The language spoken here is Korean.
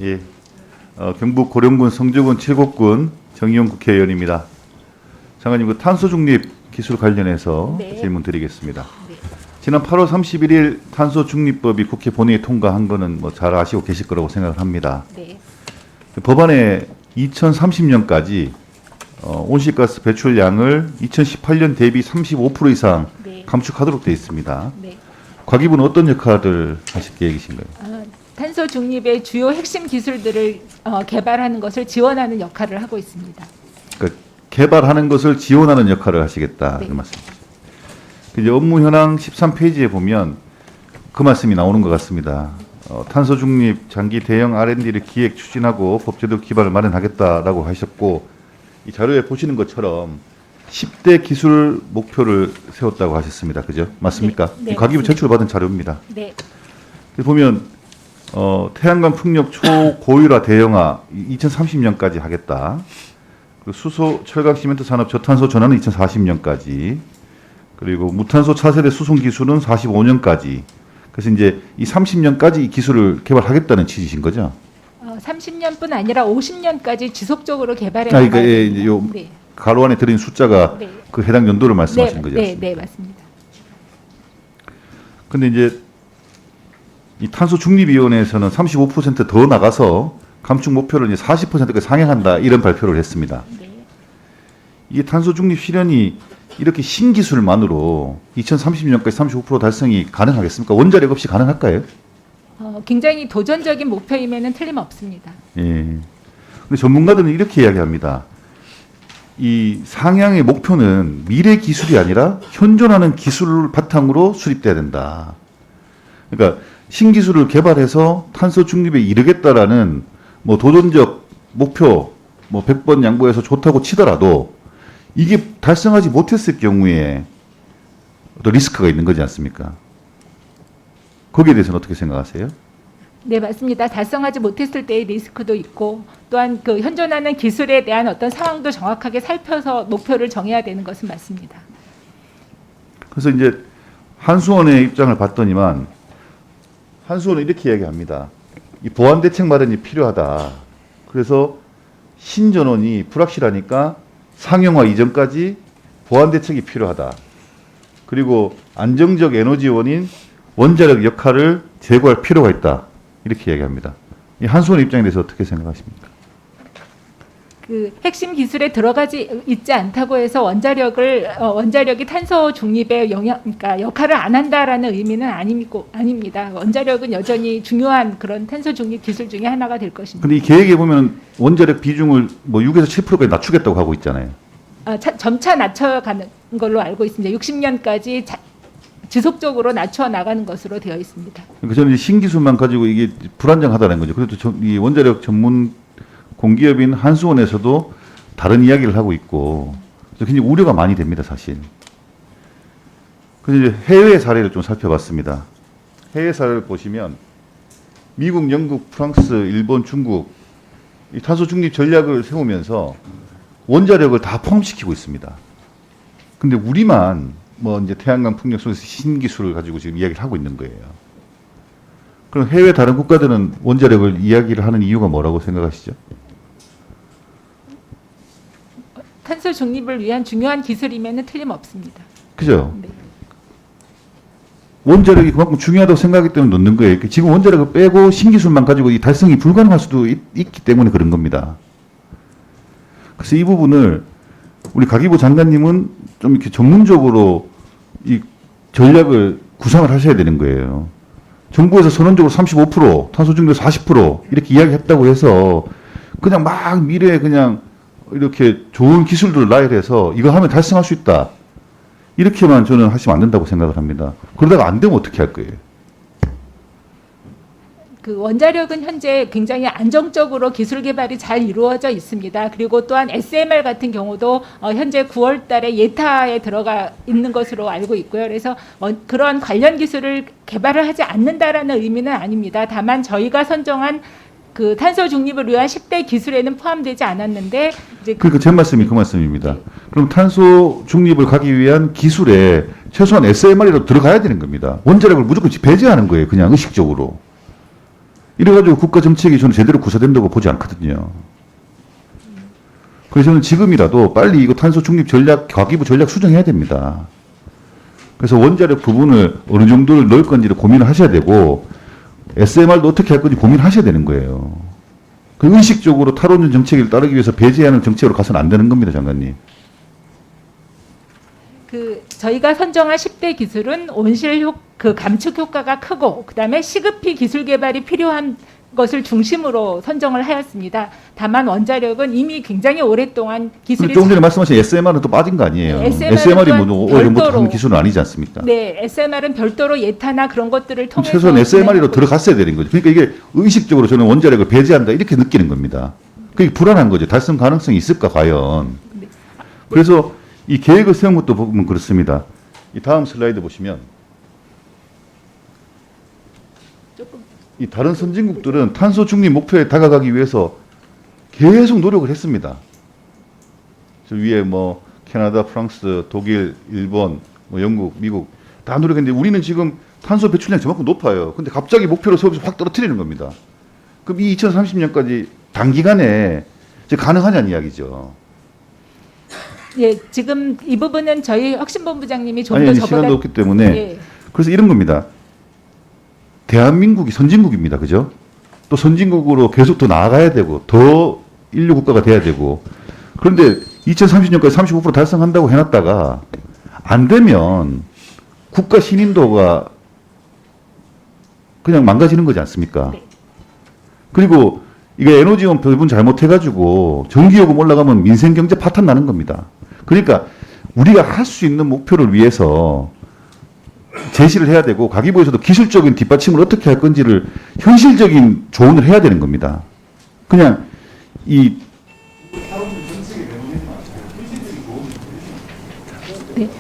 예, 경북 고령군 성주군 칠곡군 정의용 국회의원입니다. 장관님, 그 탄소 중립 기술 관련해서 네. 질문 드리겠습니다. 네. 지난 8월 31일 탄소 중립법이 국회 본회의 통과한 거는 뭐 잘 아시고 계실 거라고 생각을 합니다. 네. 그 법안에 2030년까지 온실가스 배출량을 2018년 대비 35% 이상 네. 감축하도록 되어 있습니다. 네. 과기부는 어떤 역할을 하실 계획이신가요? 탄소 중립의 주요 핵심 기술들을 개발하는 것을 지원하는 역할을 하고 있습니다. 그러니까 개발하는 것을 지원하는 역할을 하시겠다, 네. 그 말씀이시죠. 이제 업무 현황 13페이지에 보면 그 말씀이 나오는 것 같습니다. 탄소 중립 장기 대형 R&D를 기획 추진하고 법제도 기반을 마련하겠다라고 하셨고, 이 자료에 보시는 것처럼 10대 기술 목표를 세웠다고 하셨습니다. 그죠? 맞습니까? 네, 이 과기부 맞습니다. 제출받은 자료입니다. 네. 보면 태양광 풍력 초고율화 대형화 2030년까지 하겠다. 그리고 수소, 철강, 시멘트 산업 저탄소 전환은 2040년까지. 그리고 무탄소 차세대 수송 기술은 45년까지. 그래서 이제 이 30년까지 이 기술을 개발하겠다는 취지신 거죠? 30년뿐 아니라 50년까지 지속적으로 개발해 그러니까 나가야 예, 됩니다. 요 네. 가로 안에 들어있는 숫자가 네. 그 해당 연도를 말씀하시는 거죠? 네, 네, 맞습니다. 근데 이제 이 탄소 중립위원회에서는 35%더 나가서 감축 목표를 이제 40%까지 상향한다, 이런 발표를 했습니다. 네. 이 탄소 중립 실현이 이렇게 신기술만으로 2030년까지 35% 달성이 가능하겠습니까? 원자력 없이 가능할까요? 굉장히 도전적인 목표임에는 틀림없습니다. 예. 근데 전문가들은 이렇게 이야기합니다. 이 상향의 목표는 미래 기술이 아니라 현존하는 기술을 바탕으로 수립돼야 된다. 그러니까 신기술을 개발해서 탄소 중립에 이르겠다라는 뭐 도전적 목표 뭐 100번 양보해서 좋다고 치더라도 이게 달성하지 못했을 경우에 또 리스크가 있는 거지 않습니까? 거기에 대해서는 어떻게 생각하세요? 네, 맞습니다. 달성하지 못했을 때의 리스크도 있고, 또한 그 현존하는 기술에 대한 어떤 상황도 정확하게 살펴서 목표를 정해야 되는 것은 맞습니다. 그래서 이제 한수원의 입장을 봤더니만 한수원은 이렇게 이야기합니다. 이 보완 대책 마련이 필요하다. 그래서 신전원이 불확실하니까 상용화 이전까지 보완 대책이 필요하다. 그리고 안정적 에너지원인 원자력 역할을 제고할 필요가 있다. 이렇게 이야기합니다. 이 한수원의 입장에 대해서 어떻게 생각하십니까? 그 핵심 기술에 들어가지 있지 않다고 해서 원자력이 탄소 중립에 그러니까 역할을 안 한다라는 의미는 아닙니다. 원자력은 여전히 중요한 그런 탄소 중립 기술 중에 하나가 될 것입니다. 근데 이 계획에 보면 원자력 비중을 뭐 6에서 7%까지 낮추겠다고 하고 있잖아요. 점차 낮춰가는 걸로 알고 있습니다. 60년까지 지속적으로 낮춰 나가는 것으로 되어 있습니다. 그러니까 저는 이제 신기술만 가지고 이게 불안정하다는 거죠. 그래도 이 원자력 전문 공기업인 한수원에서도 다른 이야기를 하고 있고, 그래서 굉장히 우려가 많이 됩니다, 사실. 그래서 이제 해외 사례를 좀 살펴봤습니다. 해외 사례를 보시면 미국, 영국, 프랑스, 일본, 중국 이 탄소 중립 전략을 세우면서 원자력을 다 포함시키고 있습니다. 근데 우리만 뭐 이제 태양광 풍력 속에서 신기술을 가지고 지금 이야기를 하고 있는 거예요. 그럼 해외 다른 국가들은 원자력을 이야기를 하는 이유가 뭐라고 생각하시죠? 탄소 중립을 위한 중요한 기술임에는 틀림없습니다. 그죠? 네. 원자력이 그만큼 중요하다고 생각하기 때문에 넣는 거예요. 지금 원자력을 빼고 신기술만 가지고 이 달성이 불가능할 수도 있기 때문에 그런 겁니다. 그래서 이 부분을 우리 가기부 장관님은 좀 이렇게 전문적으로 이 전략을 구상을 하셔야 되는 거예요. 정부에서 선언적으로 35%, 탄소 중립 40% 이렇게 이야기했다고 해서 그냥 막 미래에 그냥 이렇게 좋은 기술들을 나열해서 이거 하면 달성할 수 있다. 이렇게만 저는 하시면 안 된다고 생각을 합니다. 그러다가 안 되면 어떻게 할 거예요? 그 원자력은 현재 굉장히 안정적으로 기술 개발이 잘 이루어져 있습니다. 그리고 또한 SMR 같은 경우도 현재 9월 달에 예타에 들어가 있는 것으로 알고 있고요. 그래서 그런 관련 기술을 개발을 하지 않는다라는 의미는 아닙니다. 다만 저희가 선정한 그 탄소 중립을 위한 10대 기술에는 포함되지 않았는데 이제 그러니까 제 말씀이 그 말씀입니다. 그럼 탄소 중립을 가기 위한 기술에 최소한 SMR이라도 들어가야 되는 겁니다. 원자력을 무조건 배제하는 거예요. 그냥 의식적으로. 이래가지고 국가 정책이 저는 제대로 구사된다고 보지 않거든요. 그래서 저는 지금이라도 빨리 이거 탄소 중립 전략, 과기부 전략 수정해야 됩니다. 그래서 원자력 부분을 어느 정도를 넣을 건지를 고민을 하셔야 되고, SMR도 어떻게 할 건지 고민하셔야 되는 거예요. 그 의식적으로 탈원전 정책을 따르기 위해서 배제하는 정책으로 가서는 안 되는 겁니다, 장관님. 저희가 선정한 10대 기술은 온실 감축 효과가 크고 그다음에 시급히 기술 개발이 필요한 것을 중심으로 선정을 하였습니다. 다만 원자력은 이미 굉장히 오랫동안 기술이 조금 전에 말씀하신 SMR은 또 빠진 거 아니에요? 네, SMR이 뭐 오래전부터 별도로 하는 기술은 아니지 않습니까? 네, SMR은 별도로 예타나 그런 것들을 통해서 최소한 SMR로 진행하고 들어갔어야 되는 거죠. 그러니까 이게 의식적으로 저는 원자력을 배제한다 이렇게 느끼는 겁니다. 그게 불안한 거죠. 달성 가능성이 있을까 과연. 네. 그래서 이 계획을 세운 것도 보면 그렇습니다. 이 다음 슬라이드 보시면 조금 이 다른 선진국들은 탄소 중립 목표에 다가가기 위해서 계속 노력을 했습니다. 저 위에 뭐 캐나다, 프랑스, 독일, 일본, 뭐 영국, 미국 다 노력했는데 우리는 지금 탄소 배출량이 저만큼 높아요. 근데 갑자기 목표를 세우면서 확 떨어뜨리는 겁니다. 그럼 이 2030년까지 단기간에 이제 가능하냐는 이야기죠. 예, 지금 이 부분은 저희 혁신본부장님이 좀 아니, 더 아니 저보다 시간도 없기 때문에 예. 그래서 이런 겁니다. 대한민국이 선진국입니다. 그죠? 또 선진국으로 계속 더 나아가야 되고 더 인류 국가가 돼야 되고 그런데 2030년까지 35% 달성한다고 해놨다가 안 되면 국가 신인도가 그냥 망가지는 거지 않습니까? 네. 그리고 이게 에너지원 배분 잘못해가지고 전기요금 올라가면 민생경제 파탄 나는 겁니다. 그러니까 우리가 할 수 있는 목표를 위해서 제시를 해야 되고 가기부에서도 기술적인 뒷받침을 어떻게 할 건지를 현실적인 조언을 해야 되는 겁니다. 그냥 이 네.